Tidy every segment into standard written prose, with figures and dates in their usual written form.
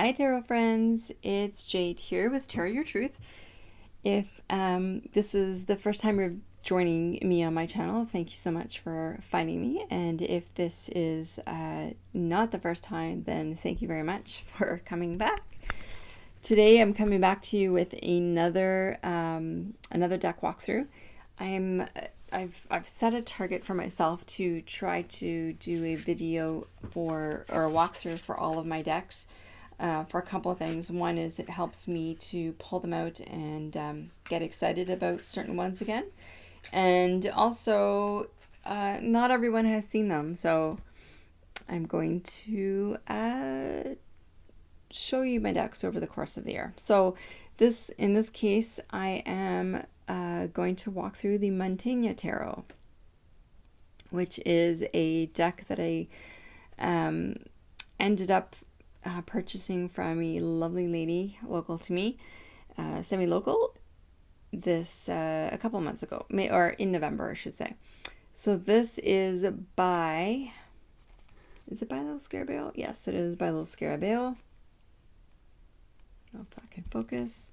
Hi Tarot friends, it's Jade here with Tarot Your Truth. If this is the first time you're joining me on my channel, thank you so much for finding me. And if this is not the first time, then thank you very much for coming back. Today I'm coming back to you with another deck walkthrough. I've set a target for myself to try to do a video or a walkthrough for all of my decks. For a couple of things. One is it helps me to pull them out and get excited about certain ones again. And also, not everyone has seen them, so I'm going to show you my decks over the course of the year. So in this case, I am going to walk through the Mantegna Tarot, which is a deck that I ended up purchasing from a lovely lady local to me, semi-local, this a couple months ago, or in November, I should say. So this is it by Little Scarabeo? Yes, it is by Little Scarabeo. I don't know if that can focus.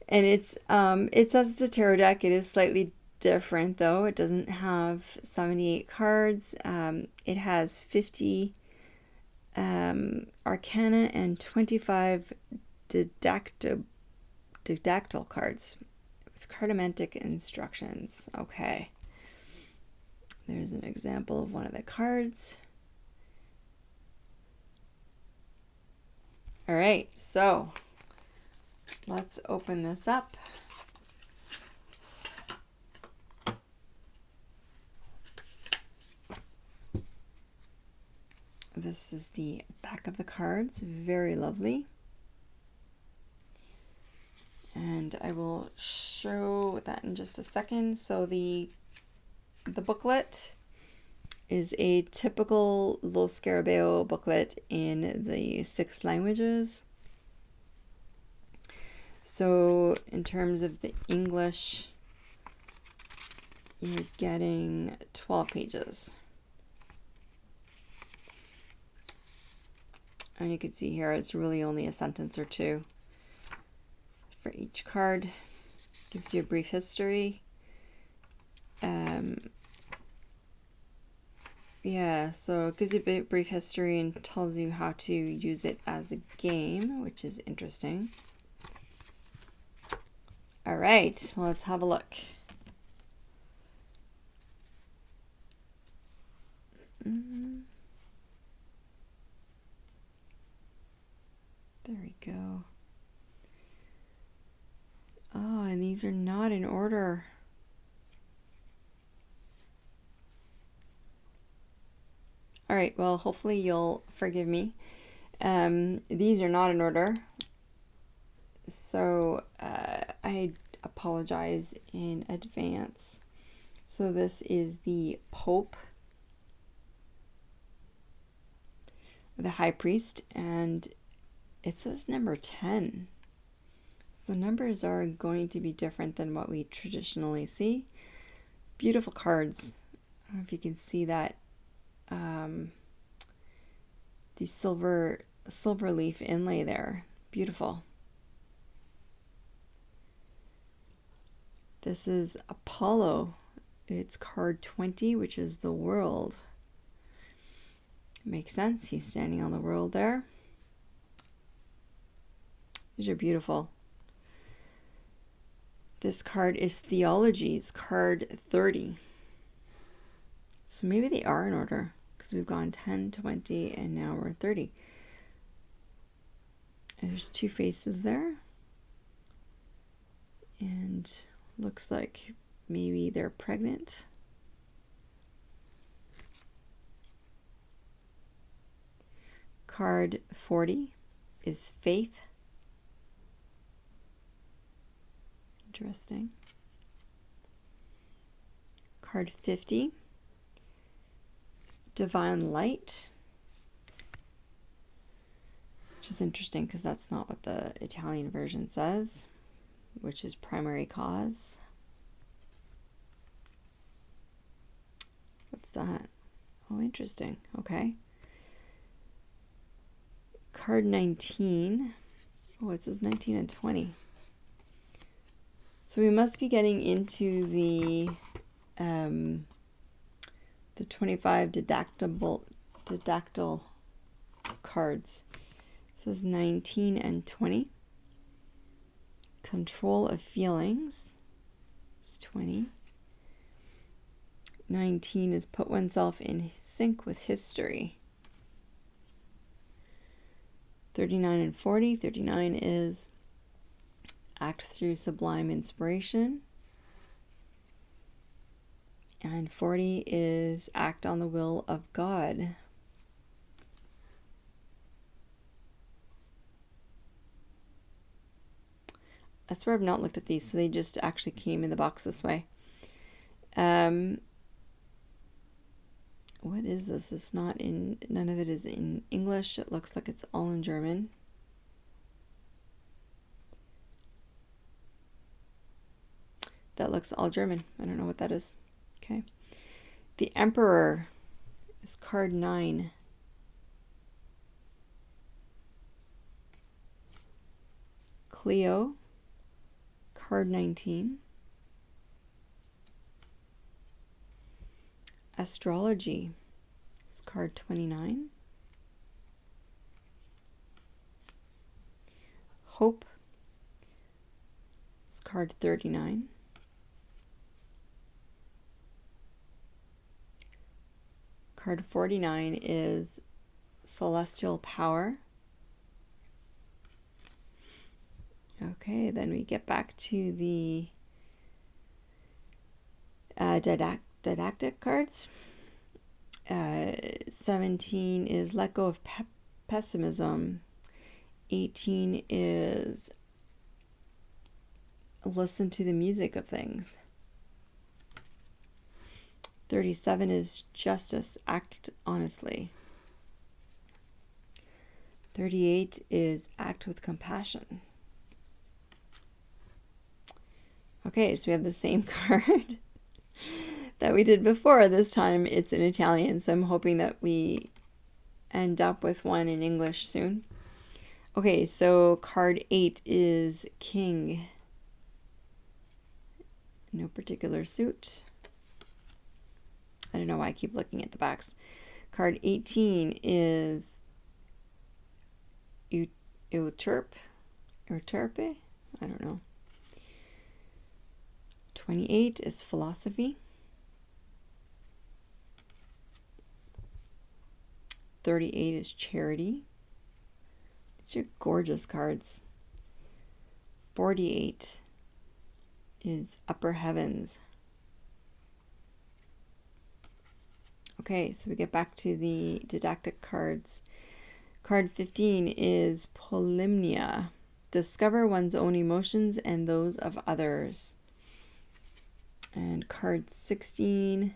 And it says it's a tarot deck. It is slightly different though. It doesn't have 78 cards. It has 50 arcana and 25 didactyl cards with cartomantic instructions. Okay, there's an example of one of the cards. All right, so let's open this up. This is the back of the cards, very lovely. And I will show that in just a second. So the booklet is a typical Little Scarabeo booklet in the 6 languages. So in terms of the English, you're getting 12 pages. And you can see here it's really only a sentence or two for each card. Gives you a brief history. Yeah, so it gives you a brief history and tells you how to use it as a game, which is interesting. All right, let's have a look. There we go. Oh, and these are not in order. All right, well, hopefully you'll forgive me. These are not in order. So I apologize in advance. So this is the Pope, the High Priest, and it says number 10. The numbers are going to be different than what we traditionally see. Beautiful cards. I don't know if you can see that. The silver leaf inlay there. Beautiful. This is Apollo. It's card 20, which is the world. Makes sense. He's standing on the world there. These are beautiful. This card is Theology. It's card 30. So maybe they are in order because we've gone 10, 20, and now we're 30. And there's 2 faces there. And looks like maybe they're pregnant. Card 40 is Faith. Interesting. Card 50, Divine Light, which is interesting because that's not what the Italian version says, which is Primary Cause. What's that? Oh, interesting. Okay. card 19. Oh, it says 19 and 20. So we must be getting into the 25 didactyl cards. It says 19 and 20. Control of feelings is 20. 19 is put oneself in sync with history. 39 and 40. 39 is act through sublime inspiration. And 40 is act on the will of God. I swear I've not looked at these, so they just actually came in the box this way. What is this? It's not in, none of it is in English. It looks like it's all in German. That looks all German. I don't know what that is. Okay. The Emperor is card 9. Cleo, card 19. Astrology is card 29. Hope is card 39. Card 49 is Celestial Power. Okay, then we get back to the didactic cards. 17 is Let Go of Pessimism. 18 is Listen to the Music of Things. 37 is Justice, Act Honestly. 38 is Act with Compassion. Okay, so we have the same card that we did before. This time it's in Italian, so I'm hoping that we end up with one in English soon. Okay, so card 8 is King. No particular suit. I don't know why I keep looking at the backs. Card 18 is Euterpe. I don't know. 28 is Philosophy. 38 is Charity. These are gorgeous cards. 48 is Upper Heavens. Okay, so we get back to the didactic cards. Card 15 is Polymnia. Discover one's own emotions and those of others. And card 16,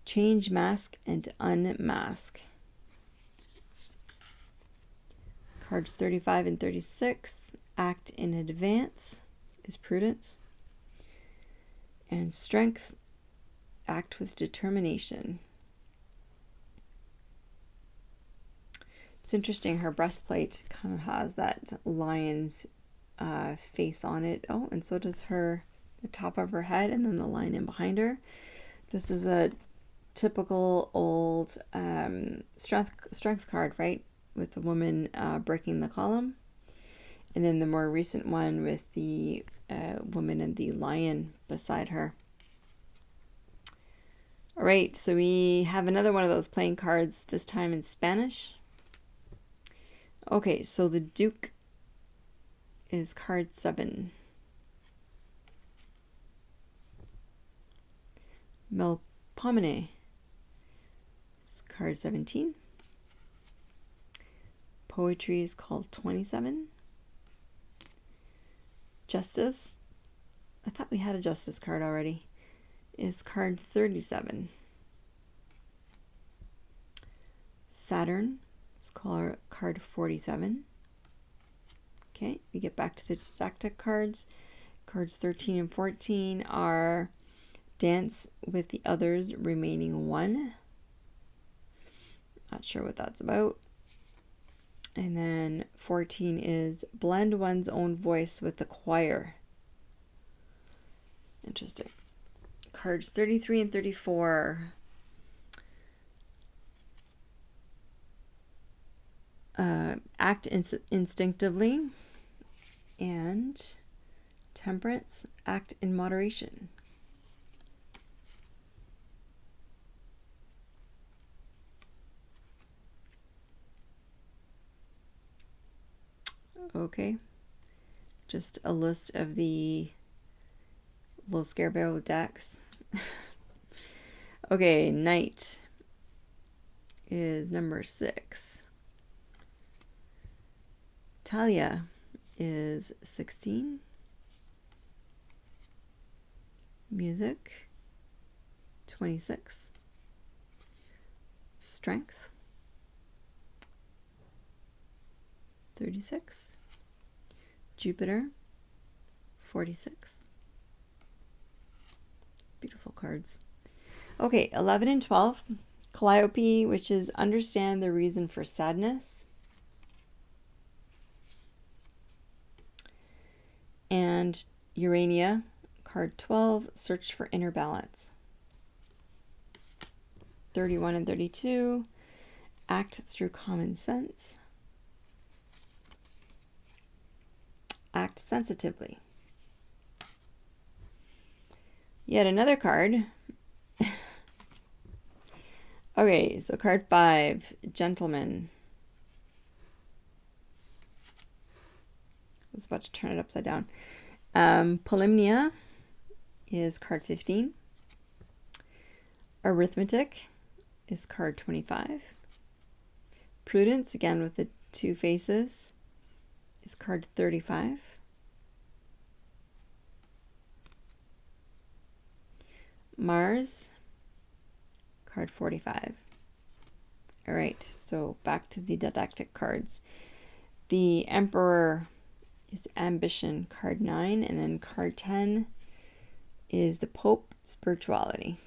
Change, Mask, and Unmask. Cards 35 and 36, Act in Advance is Prudence. And Strength, Act with Determination. It's interesting, her breastplate kind of has that lion's face on it. Oh, and so does the top of her head, and then the line in behind her. This is a typical old strength card, right? With the woman breaking the column. And then the more recent one with the woman and the lion beside her. All right, so we have another one of those playing cards, this time in Spanish. Okay, so the Duke is card 7. Melpomene is card 17. Poetry is called 27. Justice, I thought we had a Justice card already, is card 37. Saturn is card 47. Okay, we get back to the didactic cards. Cards 13 and 14 are Dance with the Others, Remaining One. Not sure what that's about. And then 14 is blend one's own voice with the choir. Interesting. Cards 33 and 34. Act instinctively. And temperance, act in moderation. Okay, just a list of the little Scarecrow decks. Okay, Knight is number 6. Talia is 16. Music, 26. Strength, 36. Jupiter, 46. Beautiful cards. Okay, 11 and 12. Calliope, which is understand the reason for sadness. And Urania, card 12, search for inner balance. 31 and 32, act through common sense. Act sensitively. Yet another card. Okay, so card 5, Gentleman. I was about to turn it upside down. Polymnia is card 15. Arithmetic is card 25. Prudence, again with the 2 faces, is card 35. Mars, card 45. All right, so back to the didactic cards. The Emperor is Ambition, card 9, and then card 10 is the Pope, Spirituality.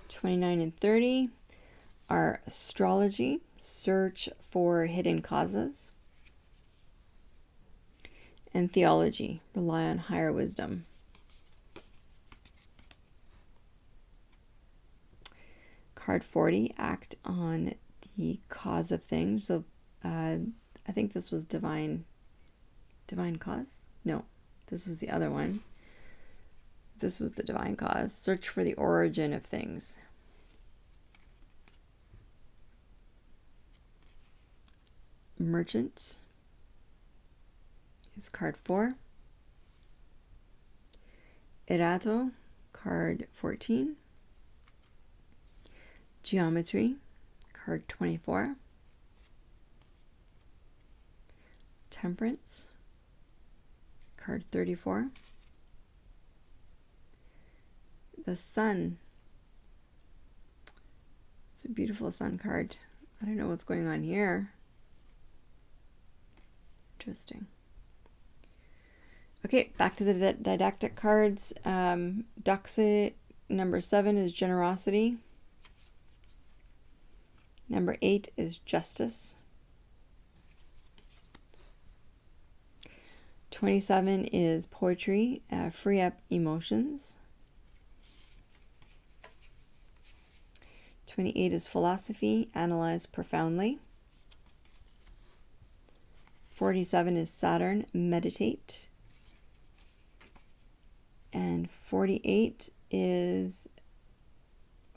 29 and 30 are Astrology, search for hidden causes, and Theology, rely on higher wisdom. Card 40, act on the cause of things. So I think this was divine cause. No, this was the other one. This was the divine cause. Search for the origin of things. Merchant is card 4. Erato, card 14. Geometry, card 24. Temperance, card 34. The Sun. It's a beautiful Sun card. I don't know what's going on here. Interesting. Okay, back to the didactic cards. Doxa number 7 is Generosity. Number 8 is Justice. 27 is Poetry, free up emotions. 28 is Philosophy, analyze profoundly. 47 is Saturn, meditate. And 48 is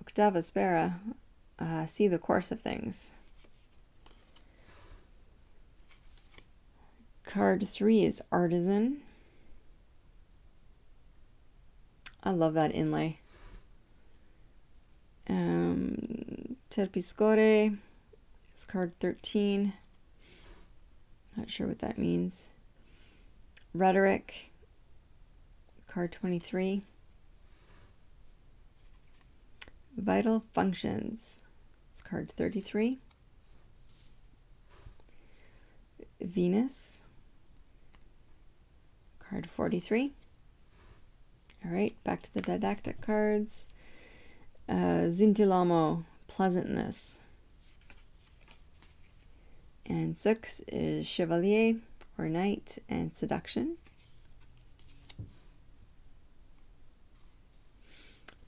Octava Spera, see the course of things. Card 3 is Artisan. I love that inlay. Terpiscore is card 13. Not sure what that means. Rhetoric, card 23. Vital Functions, it's card 33. Venus, card 43. All right, back to the didactic cards. Zintilamo, pleasantness. And 6 is chevalier, or knight, and seduction.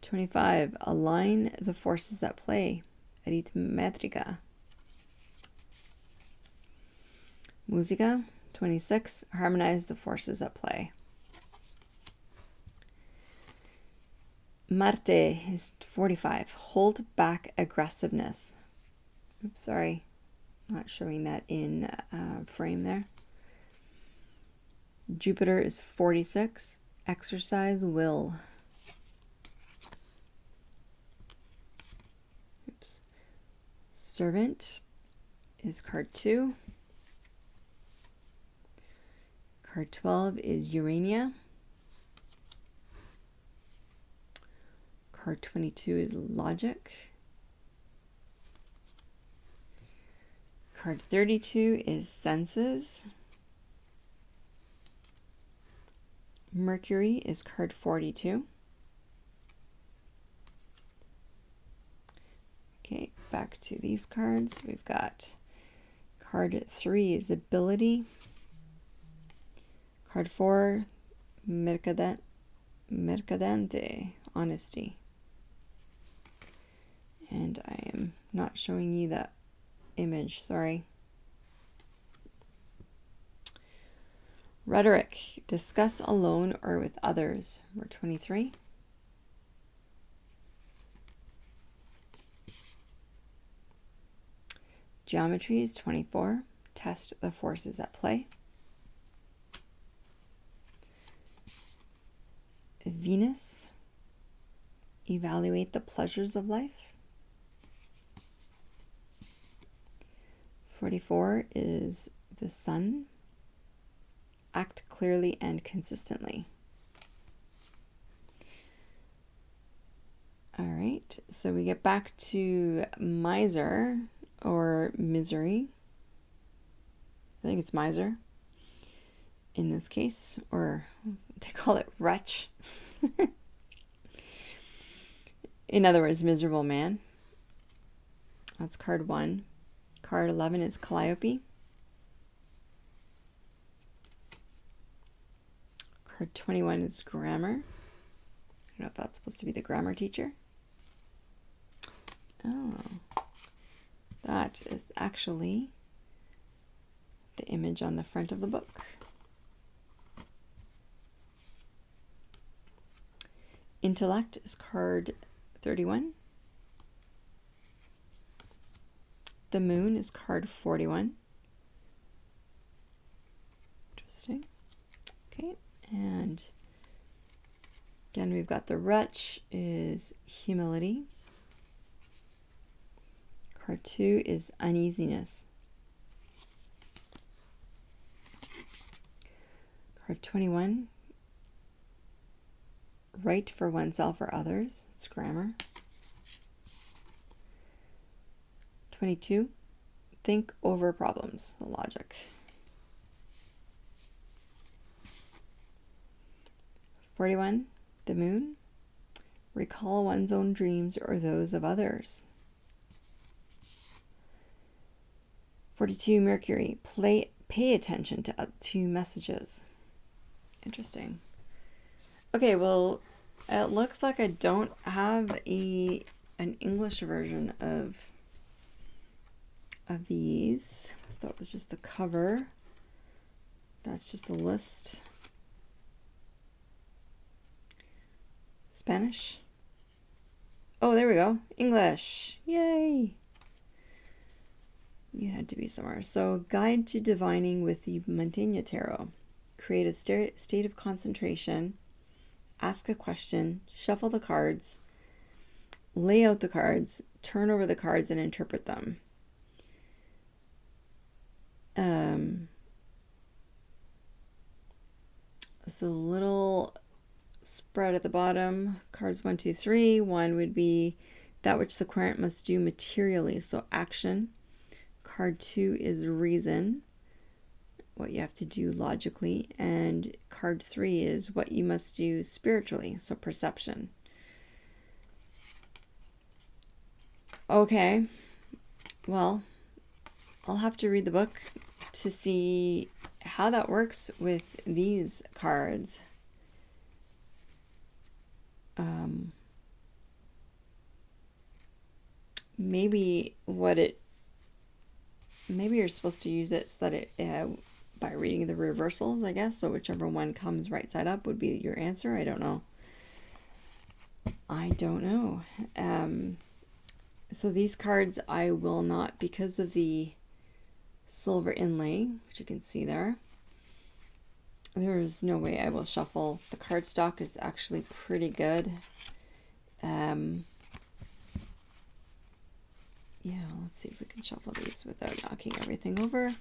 25, align the forces at play, aritmetica. Musica. 26, harmonize the forces at play. Marte is 45, hold back aggressiveness. Oops, sorry, not showing that in frame there. Jupiter is 46, exercise will. Oops. Servant is card 2. Card 12 is Urania. Card 22 is logic. Card 32 is senses. Mercury is card 42. Okay, back to these cards. We've got card 3 is ability. Card 4, mercadante, honesty. And I am not showing you that image, sorry. Rhetoric, discuss alone or with others. We're 23. Geometry is 24. Test the forces at play. Venus, evaluate the pleasures of life. 44 is the sun, act clearly and consistently. All right, so we get back to miser or misery. I think it's miser in this case, or they call it wretch. In other words, miserable man. That's card 1. Card 11 is calliope. Card 21 is grammar. I don't know if that's supposed to be the grammar teacher. Oh, that is actually the image on the front of the book. Intellect is card 31. The moon is card 41. Interesting. Okay, and again we've got the wretch is humility. Card 2 is uneasiness. Card 21, write for oneself or others. It's grammar. 22, think over problems, logic. 41, the moon, recall one's own dreams or those of others. 42, Mercury, pay attention to messages. Interesting. Okay, well, it looks like I don't have an English version of these. So that was just the cover. That's just the list. Spanish. Oh, there we go. English. Yay. You had to be somewhere. So, Guide to Divining with the Mantegna Tarot. Create a state of concentration. Ask a question. Shuffle the cards. Lay out the cards. Turn over the cards and interpret them. So, a little spread at the bottom. Cards 1, 2, 3. 1 would be that which the querent must do materially. So, action. Card 2 is reason, what you have to do logically, and card 3 is what you must do spiritually, so perception. Okay, well, I'll have to read the book to see how that works with these cards. Maybe you're supposed to use it so that it by reading the reversals, I guess. So whichever one comes right side up would be your answer. I don't know. So these cards I will not, because of the silver inlay, which you can see there. There's no way I will shuffle. The cardstock is actually pretty good. Yeah, let's see if we can shuffle these without knocking everything over.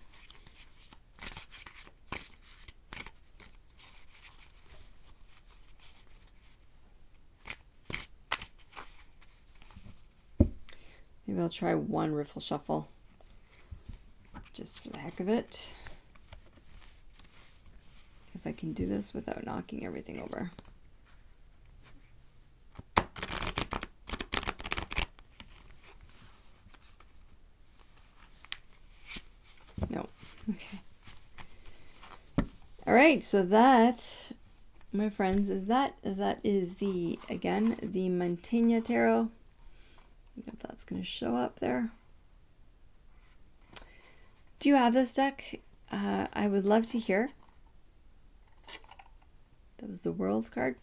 Maybe I'll try one riffle shuffle, just for the heck of it. If I can do this without knocking everything over. No. Okay. All right, so that, my friends, is that is the, again, the Mantegna Tarot. I don't know if that's going to show up there. Do you have this deck? I would love to hear. That was the World card.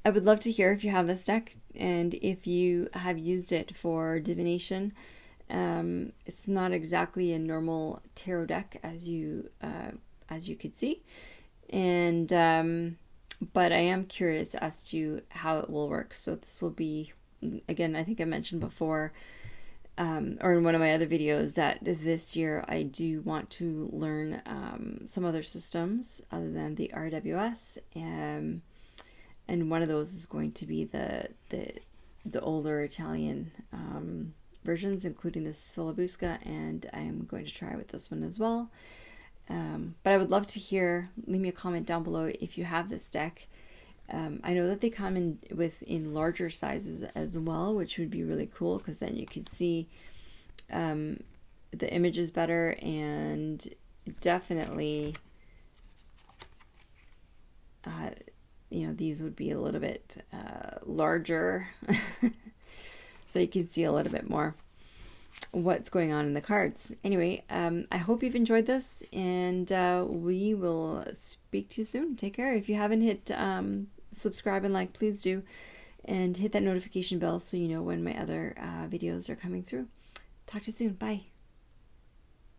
I would love to hear if you have this deck and if you have used it for divination. It's not exactly a normal tarot deck, as you could see, and but I am curious as to how it will work. So this will be, again, I think I mentioned before, or in one of my other videos, that this year I do want to learn some other systems other than the RWS, and one of those is going to be the older Italian versions, including the Syllabusca, and I'm going to try with this one as well. But I would love to hear, leave me a comment down below if you have this deck. I know that they come in larger sizes as well, which would be really cool, because then you could see the images better, and definitely you know, these would be a little bit larger so you can see a little bit more what's going on in the cards. Anyway, I hope you've enjoyed this, and we will speak to you soon. Take care. If you haven't hit subscribe and like, please do, and hit that notification bell so you know when my other videos are coming through. Talk to you soon. Bye.